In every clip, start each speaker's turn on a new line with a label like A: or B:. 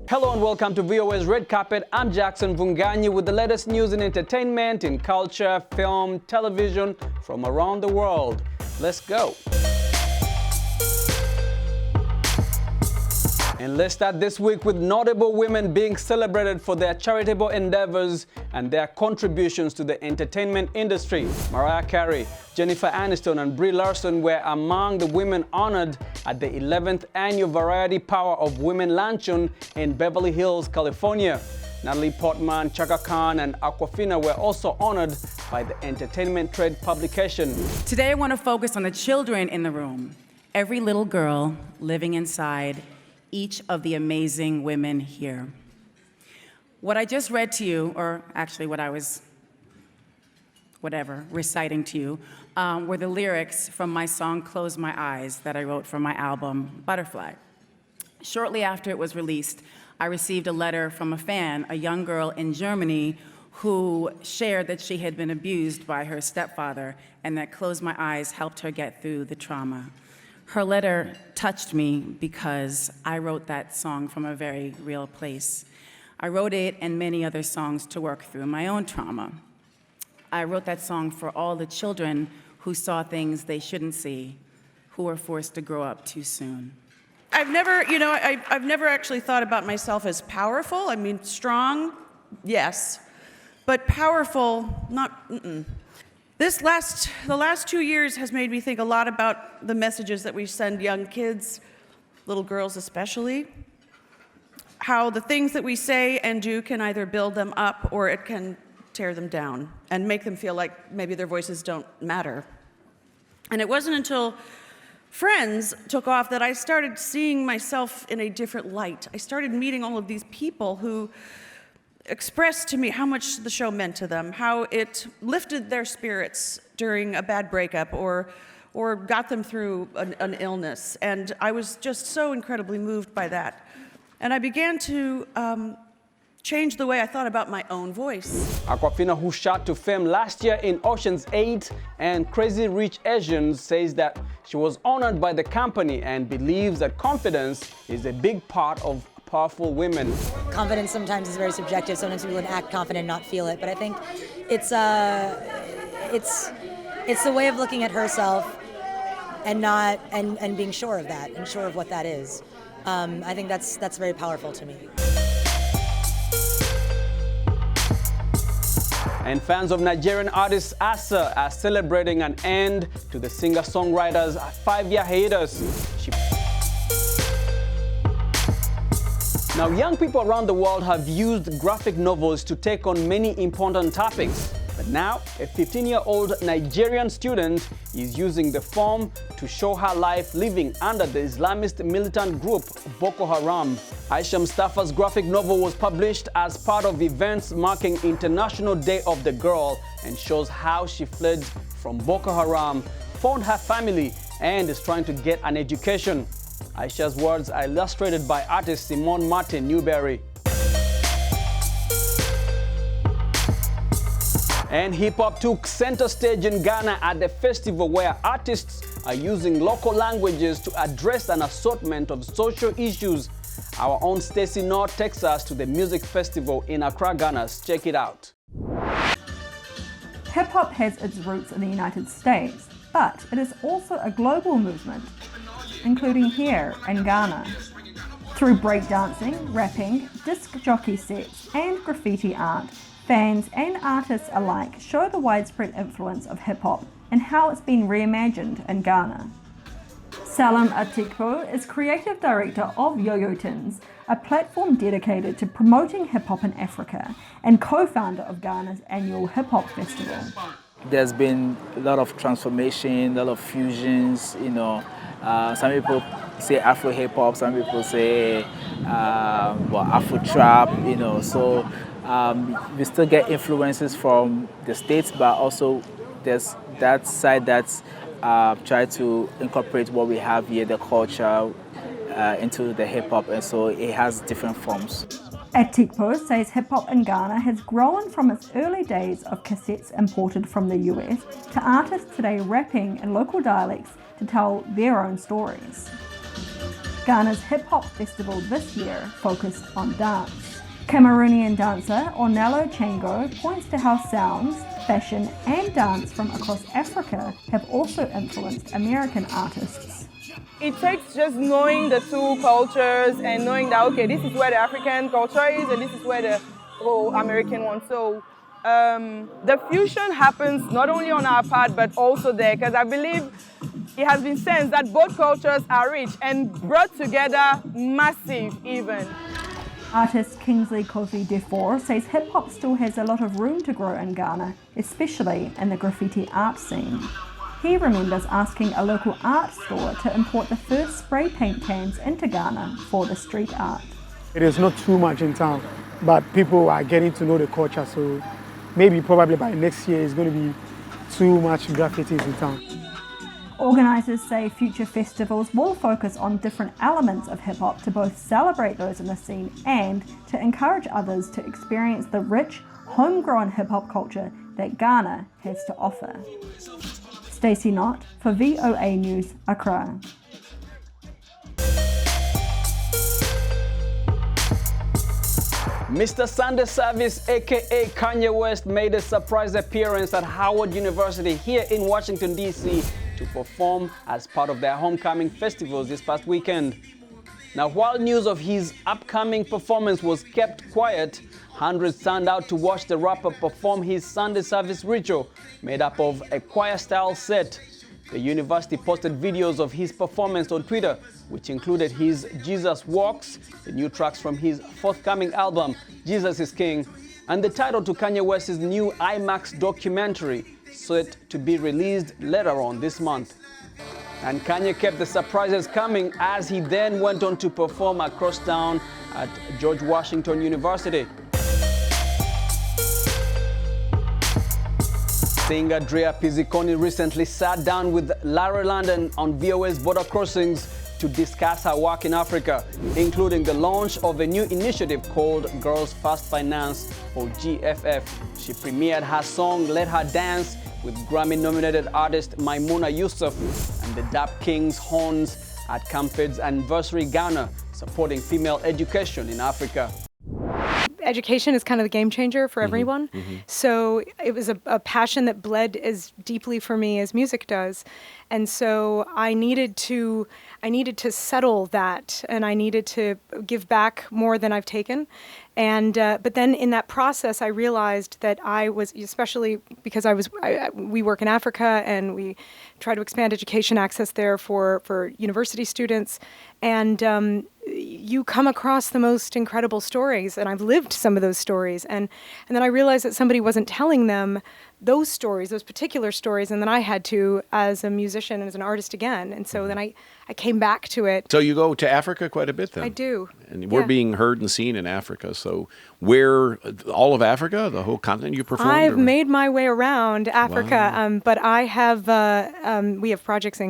A: Hello and welcome to VOA's Red Carpet. I'm Jackson Vunganyi with the latest news in entertainment, in culture, film, television from around the world. Let's go. And let's start this week with notable women being celebrated for their charitable endeavors and their contributions to the entertainment industry. Mariah Carey, Jennifer Aniston, and Brie Larson were among the women honored at the 11th Annual Variety Power of Women Luncheon in Beverly Hills, California. Natalie Portman, Chaka Khan, and Awkwafina were also honored by the Entertainment Trade publication.
B: Today I want to focus on the children in the room. Every little girl living inside each of the amazing women here. What I just read to you, or actually what I was, reciting to you, were the lyrics from my song Close My Eyes that I wrote for my album Butterfly. Shortly after it was released, I received a letter from a fan, a young girl in Germany, who shared that she had been abused by her stepfather and that Close My Eyes helped her get through the trauma. Her letter touched me because I wrote that song from a very real place. I wrote it and many other songs to work through my own trauma. I wrote that song for all the children who saw things they shouldn't see, who were forced to grow up too soon.
C: I've never actually thought about myself as powerful. I mean, strong, yes, but powerful, not. The last 2 years has made me think a lot about the messages that we send young kids, little girls especially, how the things that we say and do can either build them up or it can tear them down and make them feel like maybe their voices don't matter. And it wasn't until Friends took off that I started seeing myself in a different light. I started meeting all of these people who expressed to me how much the show meant to them, how it lifted their spirits during a bad breakup or got them through an illness. And I was just so incredibly moved by that. And I began to change the way I thought about my own voice.
A: Awkwafina, who shot to fame last year in Ocean's 8 and Crazy Rich Asians, says that she was honored by the company and believes that confidence is a big part of powerful women.
D: Confidence sometimes is very subjective. Sometimes people can act confident and not feel it. But I think it's the way of looking at herself and being sure of that and sure of what that is. I think that's very powerful to me.
A: And fans of Nigerian artist Asa are celebrating an end to the singer-songwriter's 5-year hiatus. Now, young people around the world have used graphic novels to take on many important topics. But now, a 15-year-old Nigerian student is using the form to show her life living under the Islamist militant group Boko Haram. Aisha Mustafa's graphic novel was published as part of events marking International Day of the Girl and shows how she fled from Boko Haram, found her family, and is trying to get an education. Aisha's words are illustrated by artist Simone Martin Newberry. And hip-hop took center stage in Ghana at the festival where artists are using local languages to address an assortment of social issues. Our own Stacey North takes us to the music festival in Accra, Ghana. Check it out.
E: Hip-hop has its roots in the United States, but it is also a global movement, including here in Ghana. Through breakdancing, rapping, disc jockey sets, and graffiti art, fans and artists alike show the widespread influence of hip-hop and how it's been reimagined in Ghana. Salam Atikpo is creative director of Yo-Yo Tins, a platform dedicated to promoting hip-hop in Africa, and co-founder of Ghana's annual hip-hop festival.
F: There's been a lot of transformation, a lot of fusions, some people say Afro hip-hop, some people say Afro trap, so we still get influences from the States, but also there's that side that's try to incorporate what we have here, the culture, into the hip-hop, and so it has different forms.
E: Atikpo says hip-hop in Ghana has grown from its early days of cassettes imported from the US to artists today rapping in local dialects to tell their own stories. Ghana's hip-hop festival this year focused on dance. Cameroonian dancer Ornello Chango points to how sounds, fashion and dance from across Africa have also influenced American artists.
G: It takes just knowing the two cultures and knowing that, okay, this is where the African culture is and this is where the whole American one. So the fusion happens not only on our part, but also there, because I believe it has been sensed that both cultures are rich and brought together massive even.
E: Artist Kingsley Kofi Defour says hip-hop still has a lot of room to grow in Ghana, especially in the graffiti art scene. He remembers asking a local art store to import the first spray paint cans into Ghana for the street art.
H: It is not too much in town, but people are getting to know the culture, so maybe probably by next year it's going to be too much graffitis in town.
E: Organisers say future festivals will focus on different elements of hip-hop to both celebrate those in the scene and to encourage others to experience the rich, homegrown hip-hop culture that Ghana has to offer. Stacey Knott for VOA News, Accra.
A: Mr. Sunday Service, aka Kanye West, made a surprise appearance at Howard University here in Washington, D.C. to perform as part of their homecoming festivals this past weekend. Now, while news of his upcoming performance was kept quiet, hundreds turned out to watch the rapper perform his Sunday service ritual, made up of a choir-style set. The university posted videos of his performance on Twitter, which included his Jesus Walks, the new tracks from his forthcoming album, Jesus is King, and the title to Kanye West's new IMAX documentary, set to be released later on this month. And Kanye kept the surprises coming as he then went on to perform across town at George Washington University. Singer Drea Pizziconi recently sat down with Larry London on VOA's Border Crossings to discuss her work in Africa, including the launch of a new initiative called Girls First Finance, or GFF. She premiered her song Let Her Dance with Grammy-nominated artist Maimouna Yusuf and the Dap Kings Horns at Camped's Anniversary Ghana, supporting female education in Africa.
I: Education is kind of the game changer for everyone. So it was a passion that bled as deeply for me as music does. And so I needed to settle that, and I needed to give back more than I've taken. And but then in that process, I realized that I was, especially because we work in Africa and we try to expand education access there for university students. And you come across the most incredible stories, and I've lived some of those stories. And then I realized that somebody wasn't telling them those stories, those particular stories, and then I had to, as a musician and as an artist again. And so then I came back to it.
J: So you go to Africa quite a bit then?
I: I do.
J: And we're being heard and seen in Africa. So where, all of Africa, the whole continent you performed?
I: I've made my way around Africa, but I have, we have projects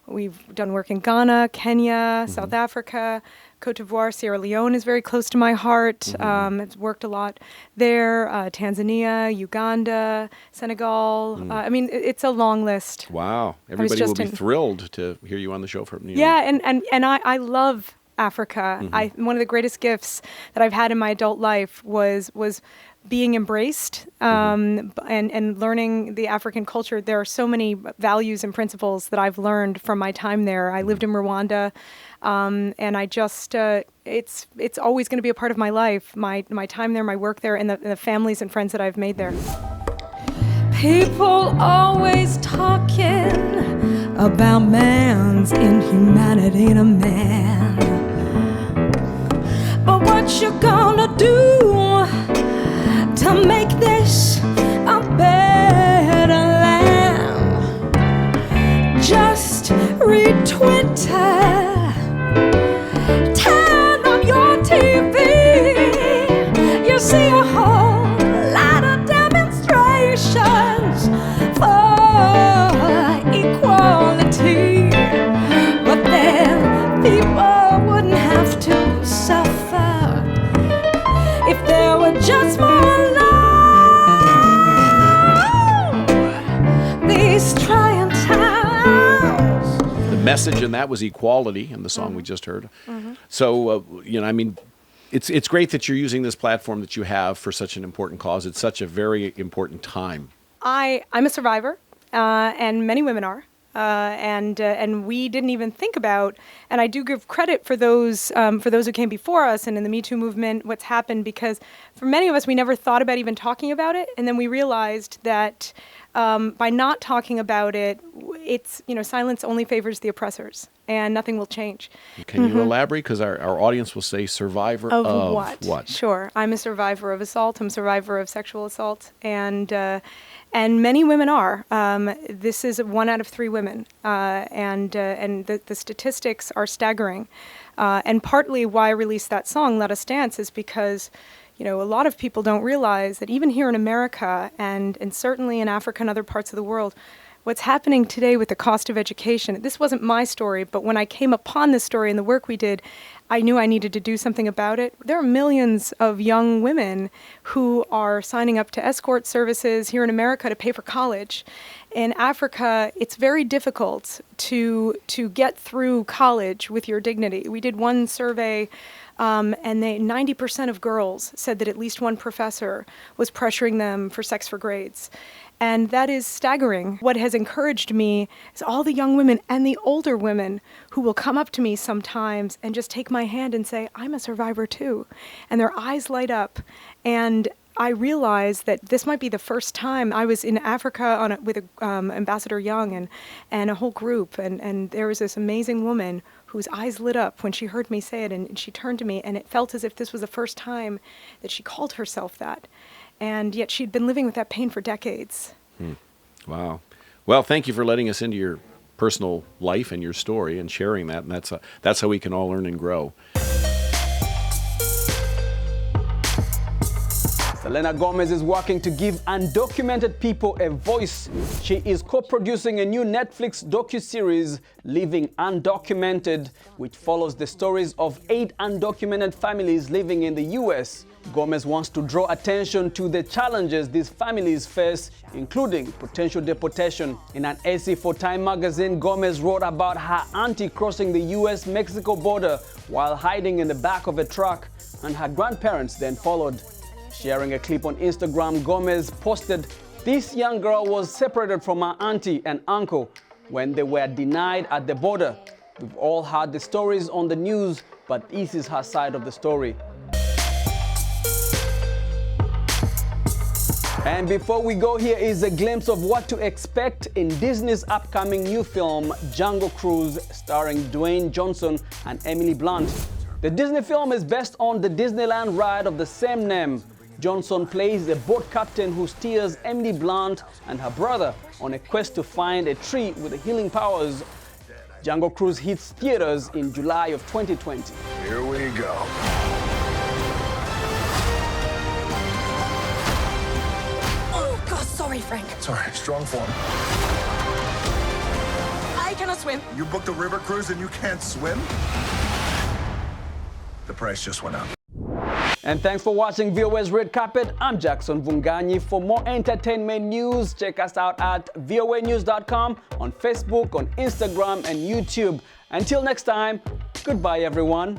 I: we've done work in Ghana, Kenya, South Africa, Cote d'Ivoire, Sierra Leone is very close to my heart. I've worked a lot there. Tanzania, Uganda, Senegal. I mean, it's a long list.
J: Wow. Everybody will be thrilled to hear you on the show from New York.
I: Yeah, and I love Africa. One of the greatest gifts that I've had in my adult life was being embraced and learning the African culture. There are so many values and principles that I've learned from my time there. I lived in Rwanda, and I just, it's always going to be a part of my life, my time there, my work there, and the families and friends that I've made there.
K: People always talking about man's inhumanity in a man. But what you gonna do to make this a better land? Just read Twitter, turn on your TV, you see a whole lot of demonstrations for equality. But then people wouldn't have to suffer if there were just more
J: message in that was equality in the song we just heard. So, I mean, it's great that you're using this platform that you have for such an important cause. It's such a very important time.
I: I'm a survivor, and many women are. And we didn't even think about, and I do give credit for those who came before us and in the Me Too movement, what's happened, because for many of us, we never thought about even talking about it. And then we realized that by not talking about it, it's, silence only favors the oppressors and nothing will change.
J: Can you elaborate? Because our audience will say survivor of what?
I: Sure. I'm a survivor of assault. I'm a survivor of sexual assault. And many women are. This is 1 out of 3 women, and the statistics are staggering. And partly why I released that song, Let Us Dance, is because, a lot of people don't realize that even here in America and certainly in Africa and other parts of the world, what's happening today with the cost of education, this wasn't my story, but when I came upon this story and the work we did, I knew I needed to do something about it. There are millions of young women who are signing up to escort services here in America to pay for college. In Africa, it's very difficult to get through college with your dignity. We did one survey, and 90% of girls said that at least one professor was pressuring them for sex for grades. And that is staggering. What has encouraged me is all the young women and the older women who will come up to me sometimes and just take my hand and say, I'm a survivor too. And their eyes light up. And I realized that this might be the first time. I was in Africa with Ambassador Young and a whole group. And there was this amazing woman whose eyes lit up when she heard me say it. And she turned to me, and it felt as if this was the first time that she called herself that. And yet she'd been living with that pain for decades.
J: Wow. Well, thank you for letting us into your personal life and your story and sharing that. And that's how we can all learn and grow.
A: Selena Gomez is working to give undocumented people a voice. She is co-producing a new Netflix docuseries, Living Undocumented, which follows the stories of 8 undocumented families living in the U.S. Gomez wants to draw attention to the challenges these families face, including potential deportation. In an essay for Time magazine, Gomez wrote about her auntie crossing the U.S.-Mexico border while hiding in the back of a truck, and her grandparents then followed. Sharing a clip on Instagram, Gomez posted, "This young girl was separated from her auntie and uncle when they were denied at the border. We've all heard the stories on the news, but this is her side of the story." And before we go, here is a glimpse of what to expect in Disney's upcoming new film, Jungle Cruise, starring Dwayne Johnson and Emily Blunt. The Disney film is based on the Disneyland ride of the same name. Johnson plays a boat captain who steers Emily Blunt and her brother on a quest to find a tree with healing powers. Jungle Cruise hits theaters in July of 2020.
L: Here we go.
K: Oh, God, sorry, Frank.
L: Sorry, strong form.
K: I cannot swim.
L: You booked a river cruise and you can't swim? The price just went up.
A: And thanks for watching VOA's Red Carpet. I'm Jackson Vunganyi. For more entertainment news, check us out at voanews.com, on Facebook, on Instagram, and YouTube. Until next time, goodbye, everyone.